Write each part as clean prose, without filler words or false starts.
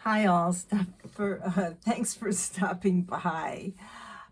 Hi all, thanks for stopping by.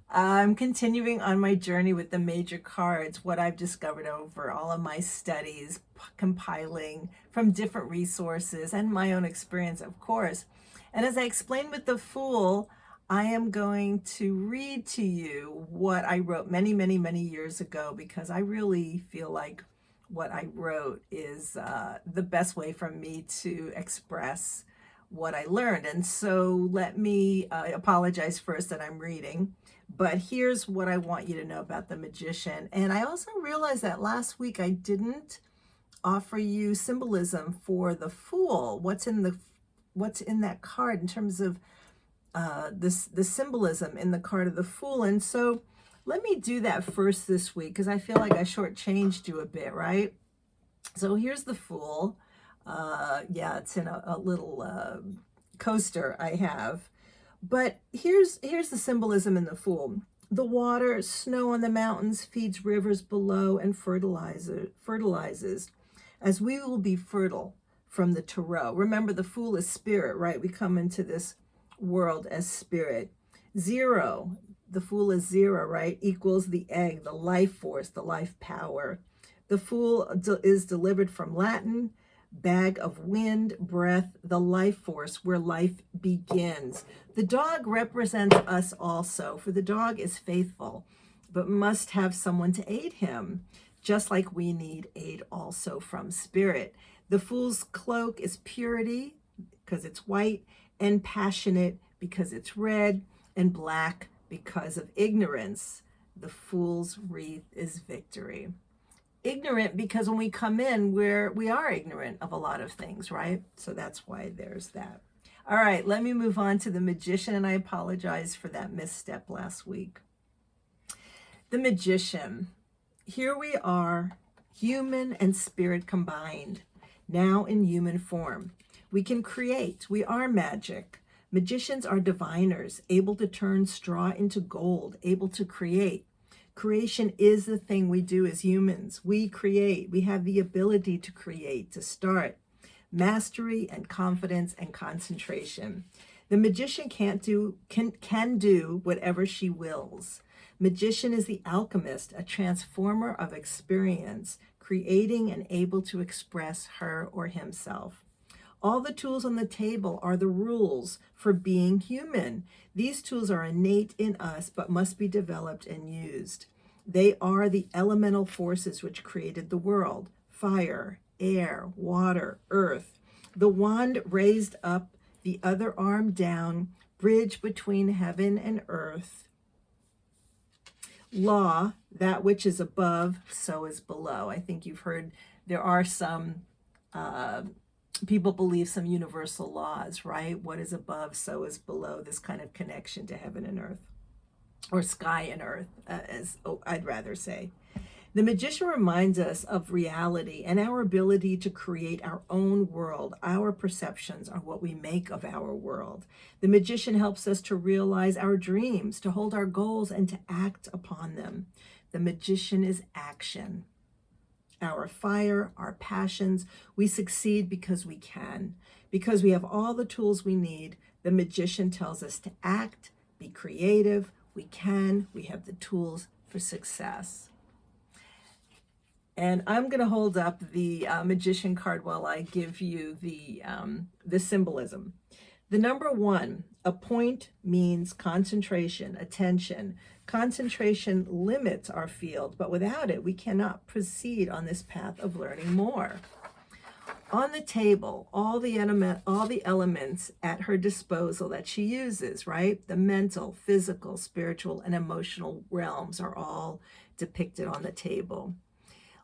I'm continuing on my journey with the major cards, what I've discovered over all of my studies, compiling from different resources and my own experience, of course. And as I explained with the Fool, I am going to read to you what I wrote many, many, many years ago, because I really feel like what I wrote is the best way for me to express what I learned. And so let me apologize first that I'm reading, but here's what I want you to know about the Magician. And I also realized that last week I didn't offer you symbolism for the Fool. What's in that card in terms of the symbolism in the card of the Fool. And so let me do that first this week, because I feel like I shortchanged you a bit, right? So here's the Fool. Yeah, it's in a little coaster I have. But here's the symbolism in the Fool. The water, snow on the mountains feeds rivers below and fertilizes, as we will be fertile from the Tarot. Remember, the Fool is spirit, right? We come into this world as spirit. Zero, the Fool is zero, right? Equals the egg, the life force, the life power. The Fool is delivered from Latin, bag of wind, breath, the life force, where life begins. The dog represents us also, for the dog is faithful, but must have someone to aid him, just like we need aid also from spirit. The Fool's cloak is purity, because it's white, and passionate, because it's red, and black, because of ignorance. The Fool's wreath is victory. Ignorant because when we come in, we are ignorant of a lot of things, right? So that's why there's that. All right, let me move on to the Magician, and I apologize for that misstep last week. The Magician. Here we are, human and spirit combined, now in human form. We can create. We are magic. Magicians are diviners, able to turn straw into gold, able to create. Creation is the thing we do as humans. We create. We have the ability to create, to start. Mastery and confidence and concentration. The Magician can do whatever she wills. Magician is the alchemist, a transformer of experience, creating and able to express her or himself. All the tools on the table are the rules for being human. These tools are innate in us, but must be developed and used. They are the elemental forces which created the world: fire, air, water, earth. The wand raised up, the other arm down, bridge between heaven and earth. Law, that which is above, so is below. I think you've heard there are some people believe some universal laws, right? What is above, so is below, this kind of connection to heaven and earth, or sky and earth, I'd rather say. The Magician reminds us of reality and our ability to create our own world. Our perceptions are what we make of our world. The Magician helps us to realize our dreams, to hold our goals, and to act upon them. The Magician is action. Our fire, our passions. We succeed because we can, because we have all the tools we need. The Magician tells us to act, be creative. We have the tools for success. And I'm going to hold up the Magician card while I give you the symbolism. The number 1, a point, means concentration, attention. Concentration limits our field, but without it, we cannot proceed on this path of learning more. On the table, all the elements at her disposal that she uses, right? The mental, physical, spiritual, and emotional realms are all depicted on the table.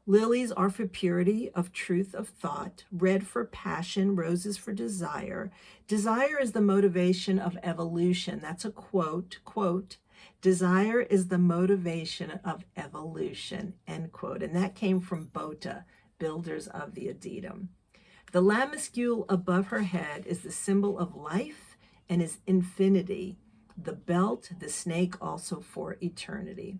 Lilies are for purity of truth of thought, red for passion, roses for desire. Desire is the motivation of evolution. That's a quote. Desire is the motivation of evolution, end quote. And that came from BOTA, builders of the Adytum. The lambascule above her head is the symbol of life and is infinity. The belt, the snake, also for eternity.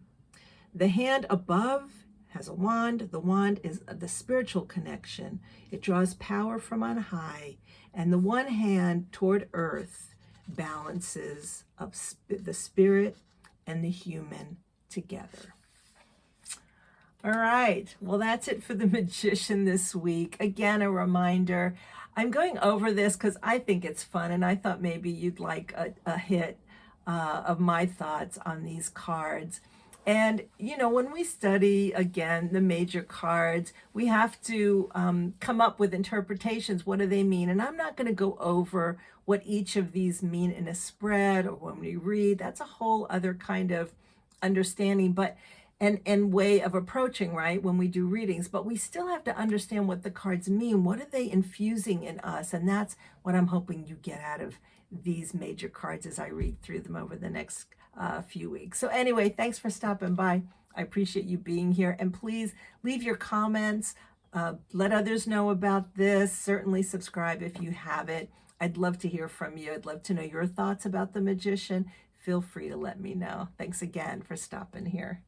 The hand above has a wand. The wand is the spiritual connection. It draws power from on high, and the one hand toward earth balances of the spirit and the human together. All right, well, that's it for the magician this week. Again, a reminder, I'm going over this because I think it's fun, and I thought maybe you'd like a hit of my thoughts on these cards. And, you know, when we study, again, the major cards, we have to come up with interpretations. What do they mean? And I'm not going to go over what each of these mean in a spread or when we read. That's a whole other kind of understanding, but and way of approaching, right, when we do readings. But we still have to understand what the cards mean. What are they infusing in us? And that's what I'm hoping you get out of these major cards as I read through them over the next few weeks. So anyway, thanks for stopping by. I appreciate you being here. And please leave your comments. Let others know about this. Certainly subscribe if you haven't. I'd love to hear from you. I'd love to know your thoughts about the magician. Feel free to let me know. Thanks again for stopping here.